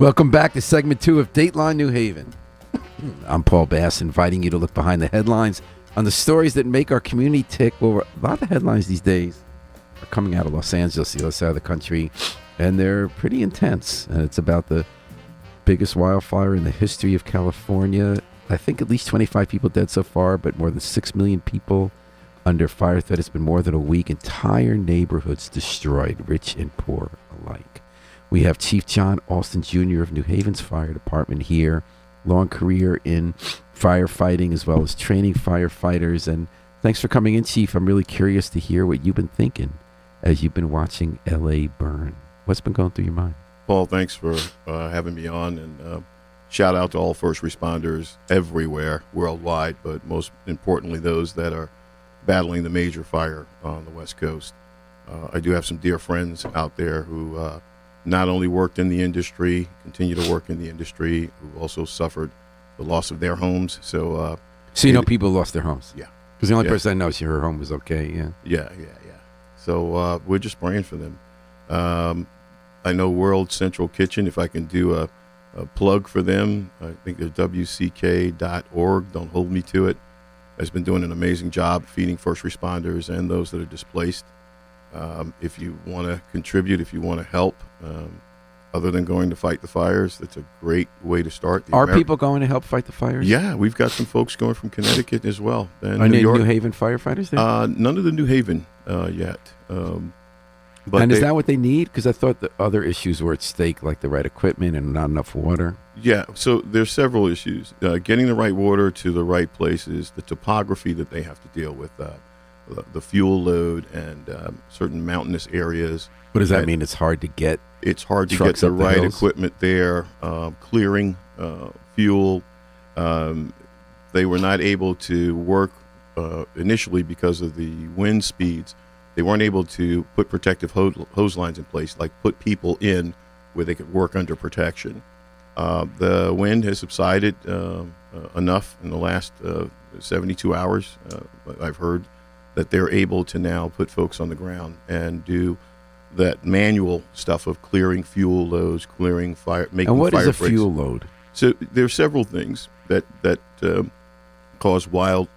Welcome back to segment 2 of Dateline New Haven. I'm Paul Bass, inviting you to look behind the headlines on the stories that make our community tick. Well, a lot of headlines these days are coming out of Los Angeles, the other side of the country, and they're pretty intense. And it's about the biggest wildfire in the history of California. I think at least 25 people dead so far, but more than 6 million people under fire threat. It's been more than a week. Entire neighborhoods destroyed, rich and poor alike. We have Chief John Alston Jr. of New Haven's Fire Department here. Long career in firefighting as well as training firefighters. And thanks for coming in, Chief. I'm really curious to hear what you've been thinking as you've been watching L.A. burn. What's been going through your mind? Paul, thanks for having me on. And shout out to all first responders everywhere, worldwide, but most importantly, those that are battling the major fire on the West Coast. I do have some dear friends out there who not only worked in the industry, continue to work in the industry, who also suffered the loss of their homes. So you know people lost their homes? Yeah. Because the only person I know is her home was okay, Yeah. So we're just praying for them. I know World Central Kitchen, if I can do a plug for them, I think they're WCK.org, don't hold me to it, has been doing an amazing job feeding first responders and those that are displaced. If you want to contribute, if you want to help, other than going to fight the fires, that's a great way to start. Are people going to help fight the fires? Yeah, we've got some folks going from Connecticut as well. And Are New Haven firefighters there? None of the New Haven yet. But is that what they need? Because I thought the other issues were at stake, like the right equipment and not enough water. Yeah, so there's several issues. Getting the right water to the right places, the topography that they have to deal with, the fuel load and certain mountainous areas. What does that mean? It's hard to get. It's hard to get the right equipment there. Clearing fuel. They were not able to work initially because of the wind speeds. They weren't able to put protective hose lines in place, like put people in where they could work under protection. The wind has subsided enough in the last 72 hours. I've heard that they're able to now put folks on the ground and do that manual stuff of clearing fuel loads, clearing fire, making fire breaks. And what is a fuel load? So there are several things that cause wild,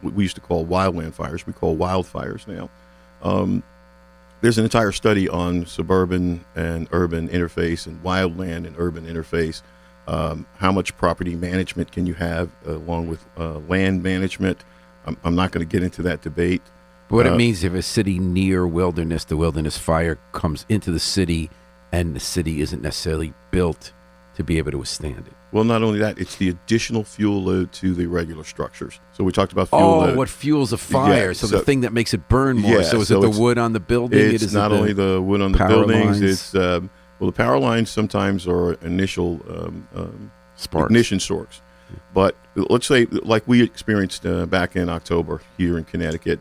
we used to call wildland fires. We call wildfires now. There's an entire study on suburban and urban interface and wildland and urban interface. How much property management can you have along with land management? I'm not going to get into that debate. But what it means if a city near wilderness, the wilderness fire comes into the city and the city isn't necessarily built to be able to withstand it. Well, not only that, it's the additional fuel load to the regular structures. So we talked about fuel load. Oh, what fuels a fire? Yeah, so the thing that makes it burn more. Yeah, so is it the wood on the building? It's not only the wood on the buildings. It's the power lines sometimes are initial ignition sparks. But let's say, like we experienced back in October here in Connecticut,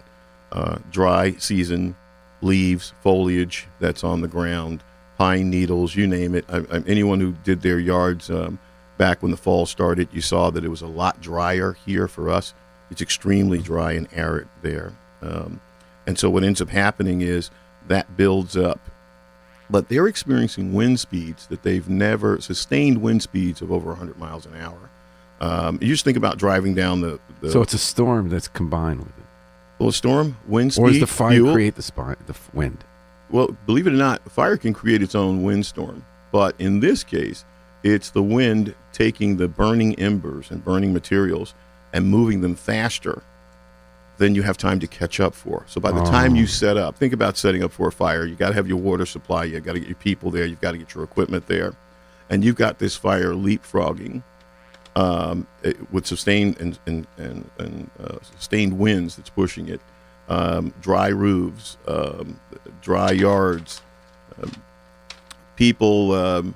dry season, leaves, foliage that's on the ground, pine needles, you name it. Anyone who did their yards back when the fall started, you saw that it was a lot drier here for us. It's extremely dry and arid there. And so what ends up happening is that builds up. But they're experiencing wind speeds that they've never, sustained wind speeds of over 100 miles an hour. You just think about driving down the So it's a storm that's combined with it. Well, a storm, wind speed, or does the fire fuel create the wind? Well, believe it or not, fire can create its own windstorm. But in this case, it's the wind taking the burning embers and burning materials and moving them faster than you have time to catch up for. So by the time you set up, think about setting up for a fire. You got to have your water supply. You got to get your people there. You've got to get your equipment there. And you've got this fire leapfrogging with sustained sustained winds that's pushing it, dry roofs, dry yards, people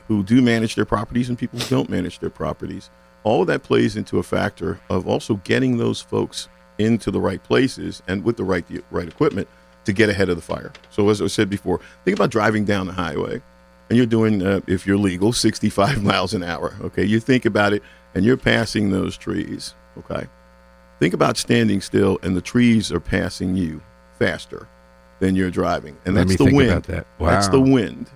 who do manage their properties and people who don't manage their properties. All of that plays into a factor of also getting those folks into the right places and with the right equipment to get ahead of the fire. So as I said before, think about driving down the highway. And you're doing, if you're legal, 65 miles an hour, okay? You think about it, and you're passing those trees, okay? Think about standing still, and the trees are passing you faster than you're driving. And that's the wind. About that. Wow. That's the wind.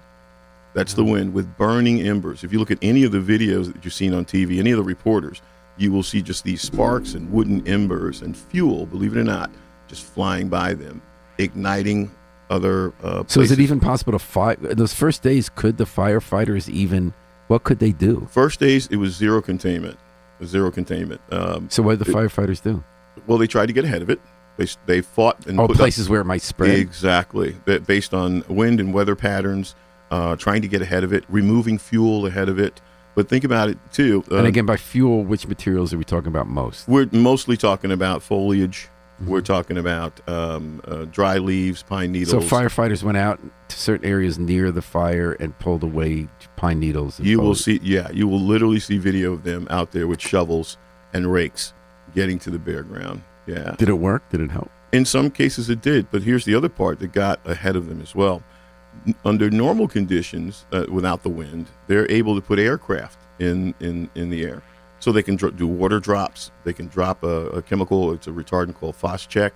That's the wind with burning embers. If you look at any of the videos that you've seen on TV, any of the reporters, you will see just these sparks and wooden embers and fuel, believe it or not, just flying by them, igniting other places. So is it even possible to fight? Those first days, could the firefighters even, what could they do? First days, it was zero containment. So what did the firefighters do? Well, they tried to get ahead of it. They fought and put places where it might spread. Exactly, based on wind and weather patterns, trying to get ahead of it, removing fuel ahead of it. But think about it too. And again, by fuel, which materials are we talking about most? We're mostly talking about foliage. We're talking about dry leaves, pine needles. So firefighters went out to certain areas near the fire and pulled away pine needles. You will see, you will literally see video of them out there with shovels and rakes getting to the bare ground. Yeah. Did it work? Did it help? In some cases it did, but here's the other part that got ahead of them as well. Under normal conditions, without the wind, they're able to put aircraft in the air. So they can do water drops. They can drop a chemical, it's a retardant called Phos-Chek.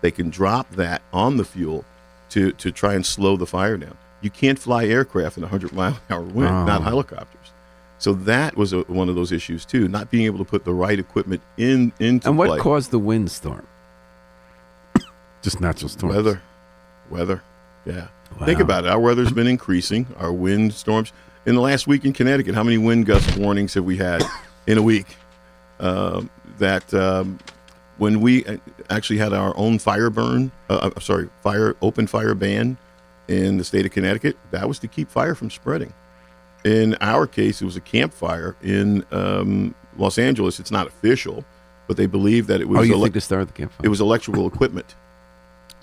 They can drop that on the fuel to try and slow the fire down. You can't fly aircraft in 100-mile-an-hour wind, not helicopters. So that was one of those issues too, not being able to put the right equipment into play. And what caused the windstorm? Just natural storms. Weather. Yeah. Wow. Think about it. Our weather's been increasing. Our wind storms. In the last week in Connecticut, how many wind gust warnings have we had in a week? When we actually had our own open fire ban in the state of Connecticut, that was to keep fire from spreading. In our case, it was a campfire in Los Angeles. It's not official, but they believe that it was. Oh, you think to start the campfire? It was electrical equipment.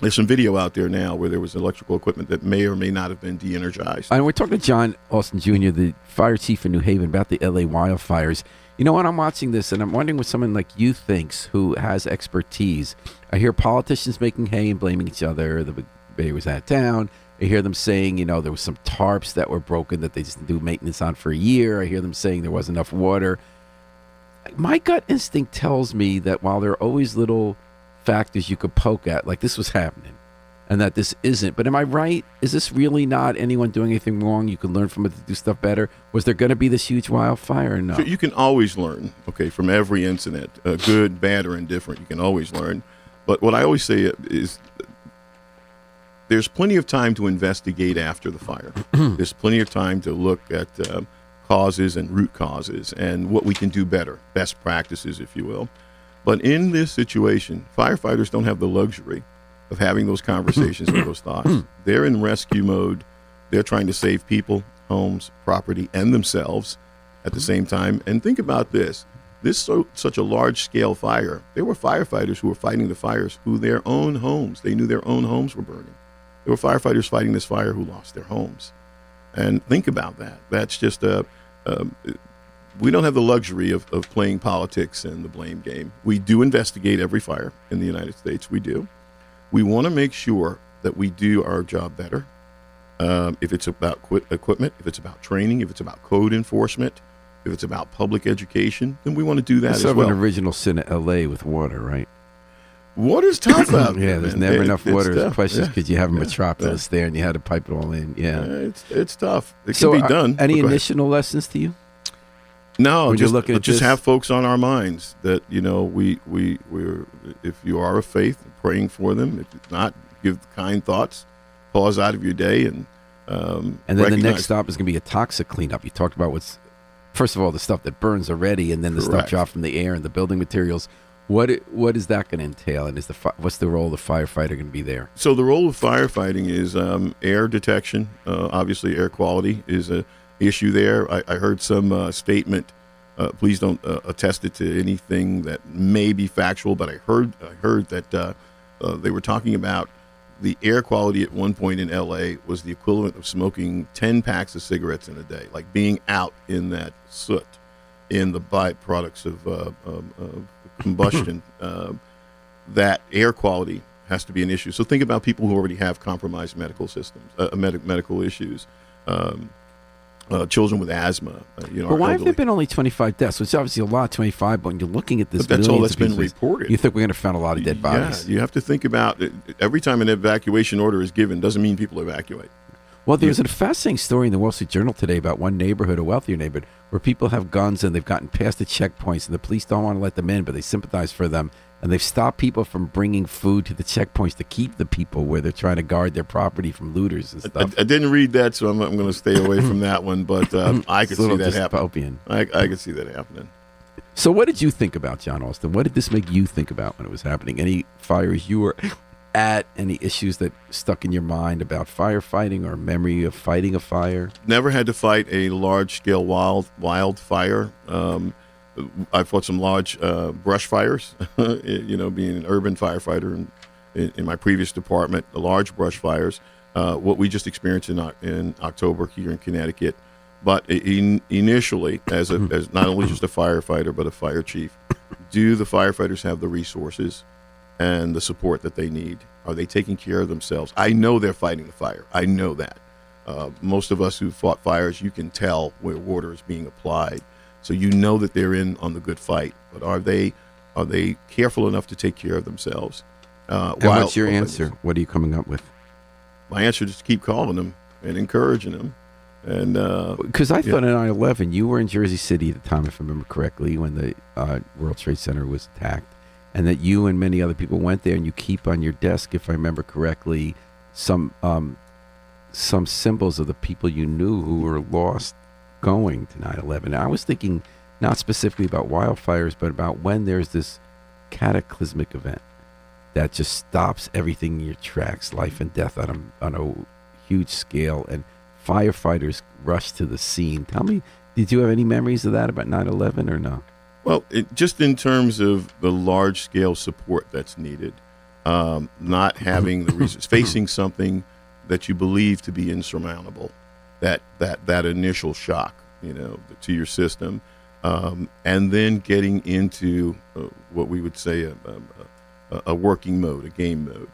There's some video out there now where there was electrical equipment that may or may not have been de-energized. And we're talking to John Alston Jr., the fire chief in New Haven, about the L.A. wildfires. You know what? I'm watching this, and I'm wondering what someone like you thinks, who has expertise. I hear politicians making hay and blaming each other. The mayor was out of town. I hear them saying, there was some tarps that were broken that they just didn't do maintenance on for a year. I hear them saying there wasn't enough water. My gut instinct tells me that while there are always little factors you could poke at, like this was happening, and that this isn't. But am I right? Is this really not anyone doing anything wrong? You can learn from it to do stuff better. Was there going to be this huge wildfire or no? So you can always learn, from every incident, good, bad, or indifferent. You can always learn. But what I always say is there's plenty of time to investigate after the fire. There's plenty of time to look at causes and root causes and what we can do better, best practices, if you will. But in this situation, firefighters don't have the luxury of having those conversations or those thoughts. They're in rescue mode. They're trying to save people, homes, property, and themselves at the same time. And think about this. Such a large-scale fire, there were firefighters who were fighting the fires who their own homes, they knew their own homes were burning. There were firefighters fighting this fire who lost their homes. And think about that. That's just we don't have the luxury of playing politics and the blame game. We do investigate every fire in the United States. We do. We want to make sure that we do our job better. If it's about equipment, if it's about training, if it's about code enforcement, if it's about public education, then we want to do that as well. There's an original sin in L.A. with water, right? Water's tough out there. Yeah, there's never enough water. The question is, because you have a metropolis there and you had to pipe it all in. Yeah, it's tough. It can be done. Any initial lessons to you? No, just have folks on our minds that we're if you are of faith, praying for them. If not, give kind thoughts. Pause out of your day and then the next stop is going to be a toxic cleanup. You talked about first of all, the stuff that burns already, and then the stuff dropped from the air and the building materials. What is that going to entail, and what's the role of the firefighter going to be there? So the role of firefighting is air detection. Obviously, air quality is a issue there. I heard some statement. Please don't attest it to anything that may be factual, but I heard that they were talking about the air quality at one point in L.A. was the equivalent of smoking 10 packs of cigarettes in a day, like being out in that soot, in the byproducts of combustion. That air quality has to be an issue. So think about people who already have compromised medical systems, medical issues. Children with asthma. But why have there been only 25 deaths? Which is obviously a lot, 25. But when you're looking at this, but that's all that's been reported. You think we're going to find a lot of dead bodies? Yeah, you have to think about it. Every time an evacuation order is given, doesn't mean people evacuate. Well, there's a fascinating story in the Wall Street Journal today about one neighborhood, a wealthier neighborhood, where people have guns and they've gotten past the checkpoints and the police don't want to let them in, but they sympathize for them. And they've stopped people from bringing food to the checkpoints to keep the people where they're trying to guard their property from looters and stuff. I didn't read that, so I'm going to stay away from that one, but I could see that happening. I could see that happening. So what did you think about, John Alston? What did this make you think about when it was happening? Any fires you were at, any issues that stuck in your mind about firefighting or memory of fighting a fire? Never had to fight a large-scale wildfire. I fought some large brush fires, being an urban firefighter in my previous department, the large brush fires, what we just experienced in October here in Connecticut. But initially, as not only just a firefighter, but a fire chief, do the firefighters have the resources and the support that they need? Are they taking care of themselves? I know they're fighting the fire. I know that. Most of us who fought fires, you can tell where water is being applied. So you know that they're in on the good fight. But are they careful enough to take care of themselves? And what's your answer? What are you coming up with? My answer is to keep calling them and encouraging them. And because I thought in 9/11, you were in Jersey City at the time, if I remember correctly, when the World Trade Center was attacked, and that you and many other people went there, and you keep on your desk, if I remember correctly, some symbols of the people you knew who were lost going to 9/11. I was thinking not specifically about wildfires, but about when there's this cataclysmic event that just stops everything in your tracks, life and death on a huge scale, and firefighters rush to the scene. Tell me, did you have any memories of that about 9/11 or no? Well, just in terms of the large-scale support that's needed, not having the reasons, facing something that you believe to be insurmountable, that initial shock, to your system, and then getting into what we would say a working mode, a game mode.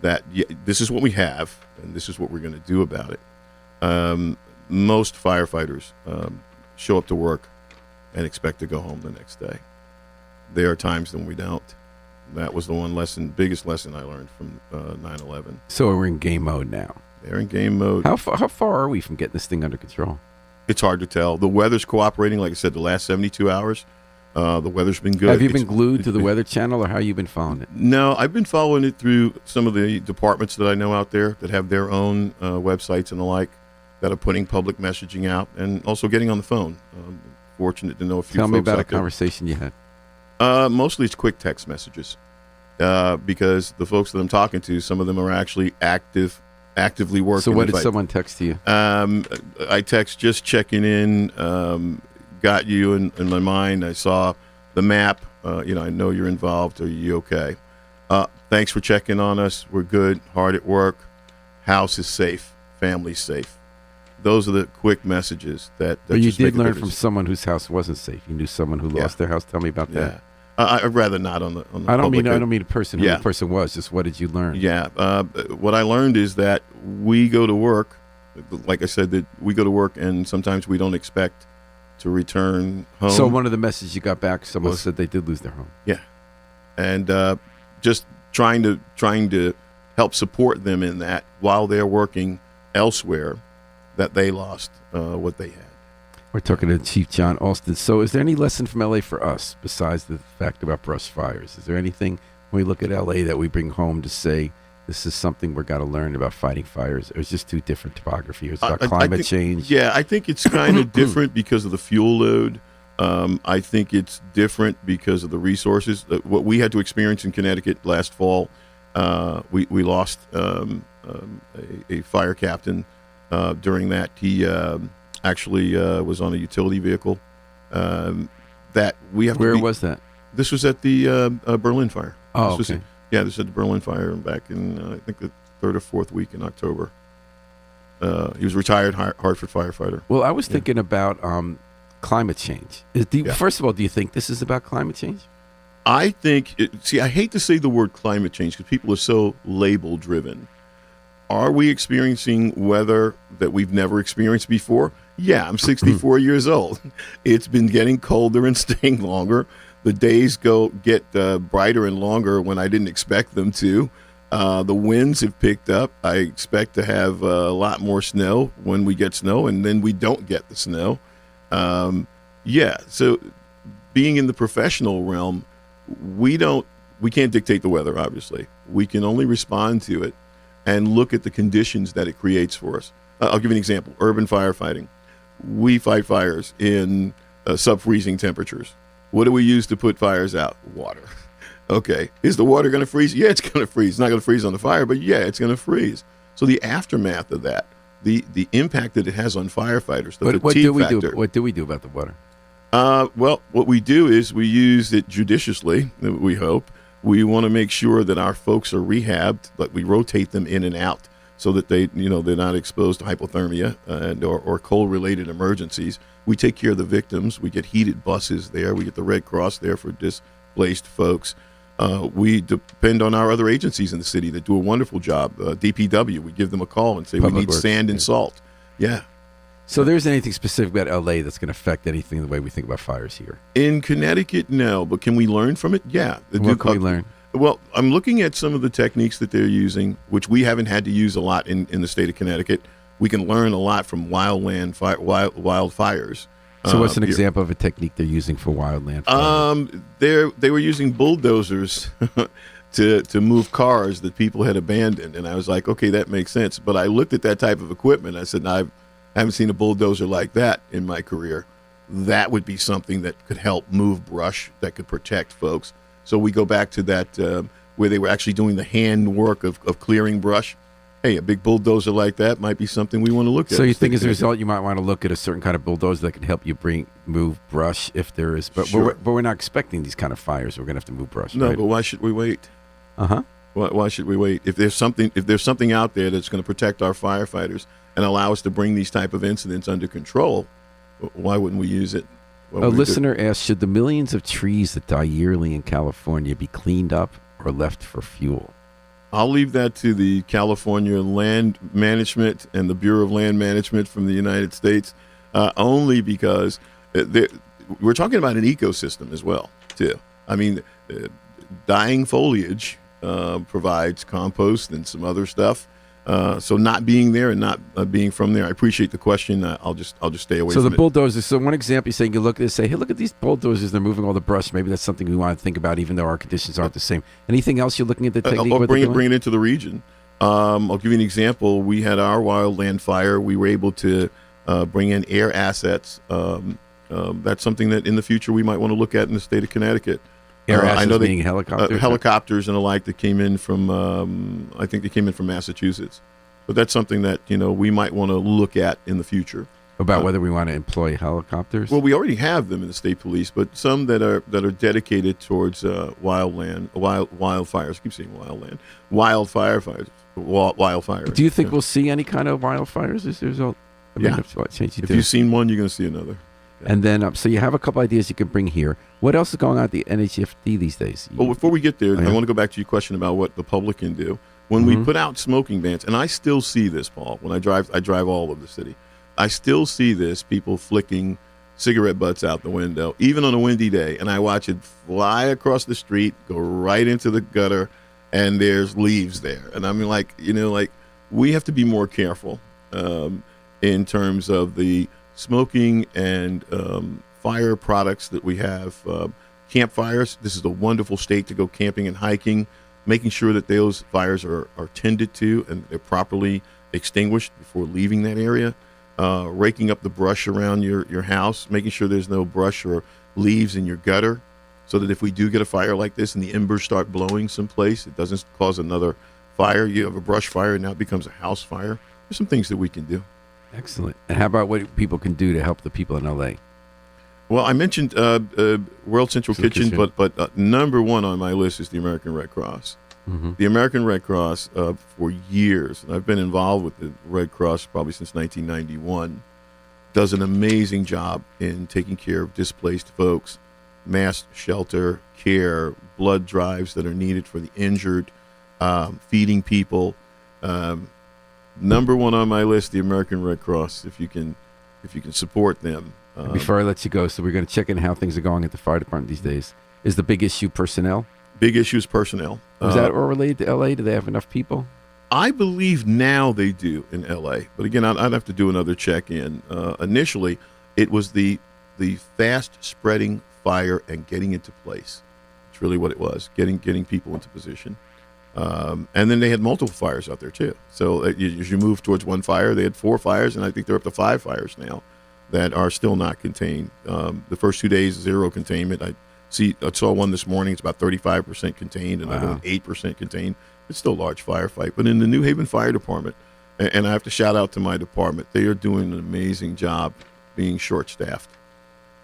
That this is what we have, and this is what we're going to do about it. Most firefighters show up to work and expect to go home the next day. There are times when we don't. That was the biggest lesson I learned from 9/11. So we're in game mode now. They're in game mode. How far are we from getting this thing under control? It's hard to tell. The weather's cooperating. Like I said, the last 72 hours, the weather's been good. Have you been glued to the Weather Channel, or how you been following it? No, I've been following it through some of the departments that I know out there that have their own websites and the like that are putting public messaging out, and also getting on the phone. Fortunate to know a few. Tell me folks about a out there. Conversation you had. Mostly it's quick text messages, because the folks that I'm talking to, some of them are actually actively working. So what did someone text to you? I text just checking in. Got you in my mind. I saw the map. I know you're involved. Are you okay? Thanks for checking on us. We're good. Hard at work. House is safe. Family's safe. Those are the quick messages that But you just make did a learn difference. from someone whose house wasn't safe. You knew someone who lost their house. Tell me about that. I'd rather not on the. I don't mean public. a person who the person was. Just what did you learn? Yeah. What I learned is that we go to work. Like I said, that we go to work, and sometimes we don't expect to return home. So one of the messages you got back, someone said they did lose their home. Yeah, and just trying to help support them in that while they're working elsewhere, that they lost what they had. We're talking to Chief John Alston. So is there any lesson from LA for us besides the fact about brush fires? Is there anything when we look at LA that we bring home to say this is something we're got to learn about fighting fires? Or it's just too different topography? It's about climate change? Yeah, I think it's kind of different because of the fuel load. I think it's different because of the resources. What we had to experience in Connecticut last fall, we lost a fire captain during that. He actually was on a utility vehicle. That we have. Where was that? This was at the Berlin fire. Oh, this okay. This was at the Berlin fire back in I think the 3rd or 4th week in October. He was a retired Hartford firefighter. Well, I was thinking about climate change. First of all, do you think this is about climate change? I think. I hate to say the word climate change because people are so label driven. Are we experiencing weather that we've never experienced before? Yeah, I'm 64 years old. It's been getting colder and staying longer. The days get brighter and longer when I didn't expect them to. The winds have picked up. I expect to have a lot more snow when we get snow, and then we don't get the snow. So being in the professional realm, we can't dictate the weather, obviously. We can only respond to it and look at the conditions that it creates for us. I'll give you an example. Urban firefighting. We fight fires in sub-freezing temperatures. What do we use to put fires out? Water. Okay. Is the water going to freeze? Yeah, it's going to freeze. It's not going to freeze on the fire, but yeah, it's going to freeze. So the aftermath of that, the impact that it has on firefighters, the fatigue factor. What do we do about the water? Well, what we do is we use it judiciously, we hope. We want to make sure that our folks are rehabbed, that we rotate them in and out so that they're not exposed to hypothermia or cold-related emergencies. We take care of the victims. We get heated buses there. We get the Red Cross there for displaced folks. We depend on our other agencies in the city that do a wonderful job. DPW, we give them a call and say we need sand and salt. Yeah. So there isn't anything specific about LA that's going to affect anything the way we think about fires here? In Connecticut, no. But can we learn from it? Yeah. What can we learn? Well, I'm looking at some of the techniques that they're using, which we haven't had to use a lot in the state of Connecticut. We can learn a lot from wildfires. So what's an example of a technique they're using for wildland fires? They were using bulldozers to move cars that people had abandoned. And I was like, okay, that makes sense. But I looked at that type of equipment. I said, I haven't seen a bulldozer like that in my career. That would be something that could help move brush, that could protect folks. So we go back to that where they were actually doing the hand work of clearing brush. Hey, a big bulldozer like that might be something we want to look at. So you think as a result you might want to look at a certain kind of bulldozer that can help you move brush if there is. But, sure. we're not expecting these kind of fires. We're going to have to move brush. No, right? But why should we wait? Uh-huh. Why should we wait? If there's something out there that's going to protect our firefighters and allow us to bring these type of incidents under control, why wouldn't we use it? A listener asked, should the millions of trees that die yearly in California be cleaned up or left for fuel? I'll leave that to the California Land Management and the Bureau of Land Management from the United States, only because we're talking about an ecosystem as well, too. I mean, dying foliage provides compost and some other stuff. So not being there and not being from there, I appreciate the question. I'll just stay away from it. So the bulldozers, so one example, you're saying you look at this, say, hey, look at these bulldozers, they're moving all the brush. Maybe that's something we want to think about, even though our conditions aren't the same. Anything else you're looking at the technique? Bring it into the region. I'll give you an example. We had our wildland fire. We were able to bring in air assets. That's something that in the future we might want to look at in the state of Connecticut. Air assets being helicopters? Helicopters and the like that came in from, I think they came in from Massachusetts. But that's something that, we might want to look at in the future. About whether we want to employ helicopters? Well, we already have them in the state police, but some that are dedicated towards wildfires. I keep saying wildfires. Do you think we'll see any kind of wildfires as a result? If you've seen one, you're going to see another. Yeah. And then, so you have a couple ideas you can bring here. What else is going on at the NHFD these days? Well, before we get there, I want to go back to your question about what the public can do. When we put out smoking bans, and I still see this, Paul, when I drive all over the city. I still see this, people flicking cigarette butts out the window, even on a windy day, and I watch it fly across the street, go right into the gutter, and there's leaves there. And I'm like, we have to be more careful in terms of the smoking and fire products that we have. Campfires, this is a wonderful state to go camping and hiking, making sure that those fires are tended to and they're properly extinguished before leaving that area. Raking up the brush around your house, making sure there's no brush or leaves in your gutter, so that if we do get a fire like this and the embers start blowing someplace, it doesn't cause another fire. You have a brush fire and now it becomes a house fire. There's some things that we can do. Excellent. And how about what people can do to help the people in L.A.? Well, I mentioned World Central Kitchen, but number one on my list is the American Red Cross. Mm-hmm. The American Red Cross, for years, and I've been involved with the Red Cross probably since 1991, does an amazing job in taking care of displaced folks, mass shelter care, blood drives that are needed for the injured, feeding people. Number one on my list, the American Red Cross. If you can support them. Before I let you go, so we're going to check in how things are going at the fire department these days. Is the big issue personnel? Big issue is personnel. Was that all related to L.A.? Do they have enough people? I believe now they do in L.A., but again, I'd have to do another check-in. Initially, it was the fast-spreading fire and getting into place. It's really what it was, getting people into position. And then they had multiple fires out there, too. So as you move towards one fire, they had 4 fires, and I think they're up to 5 fires now that are still not contained. The first 2 days, 0 containment. I saw one this morning. It's about 35% contained, another one 8% contained. It's still a large firefight. But in the New Haven Fire Department, and I have to shout out to my department, they are doing an amazing job being short-staffed.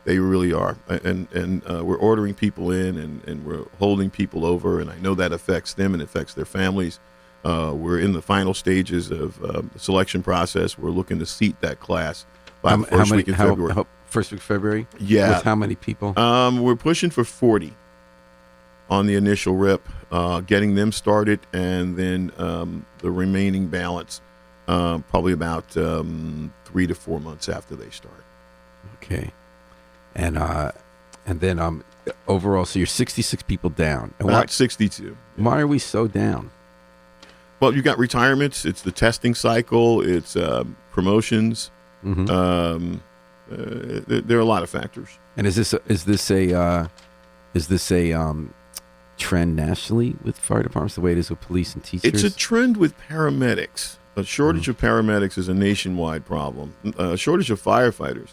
They really are. And we're ordering people in, and we're holding people over, and I know that affects them and affects their families. We're in the final stages of the selection process. We're looking to seat that class by the first week in February. First week of February? Yeah. With how many people? We're pushing for 40 on the initial rip, getting them started, and then the remaining balance probably about 3 to 4 months after they start. Okay. And then overall, so you're 66 people down. And about 62. Why are we so down? Well, you got retirements. It's the testing cycle. It's promotions. Mm-hmm. There are a lot of factors. And is this a trend nationally with fire departments the way it is with police and teachers? It's a trend with paramedics. A shortage of paramedics is a nationwide problem. A shortage of firefighters.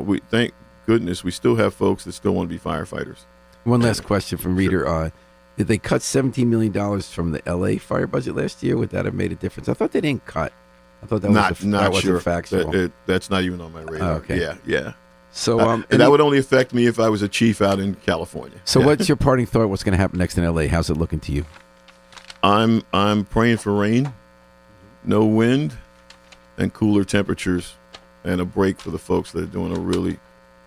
We thank goodness we still have folks that still want to be firefighters. One last question from reader. Did they cut $17 million from the L.A. fire budget last year? Would that have made a difference? I thought they didn't cut. I thought that wasn't factual. That's not even on my radar. Okay. Yeah. So that would only affect me if I was a chief out in California. So what's your parting thought? What's going to happen next in L.A.? How's it looking to you? I'm praying for rain, no wind, and cooler temperatures, and a break for the folks that are doing a really,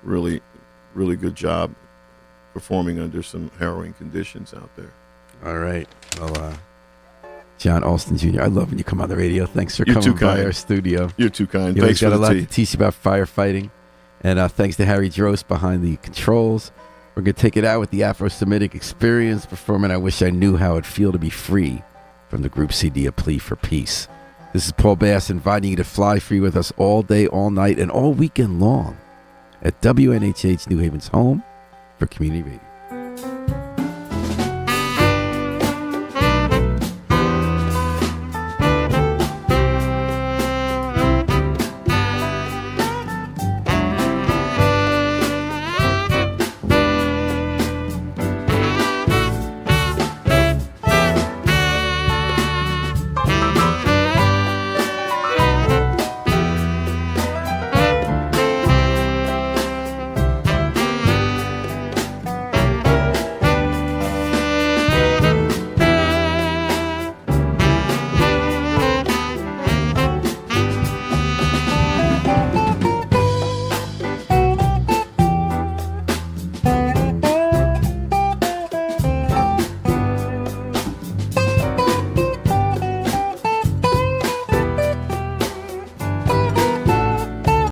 really, really good job performing under some harrowing conditions out there. All right. Well, John Alston Jr., I love when you come on the radio. Thanks for coming by our studio. You're too kind. Thanks got a lot to teach you about firefighting. And thanks to Harry Drost behind the controls. We're going to take it out with the Afro-Semitic Experience performing I Wish I Knew How It'd Feel to Be Free from the group CD A Plea for Peace. This is Paul Bass inviting you to fly free with us all day, all night, and all weekend long at WNHH New Haven's home for community radio.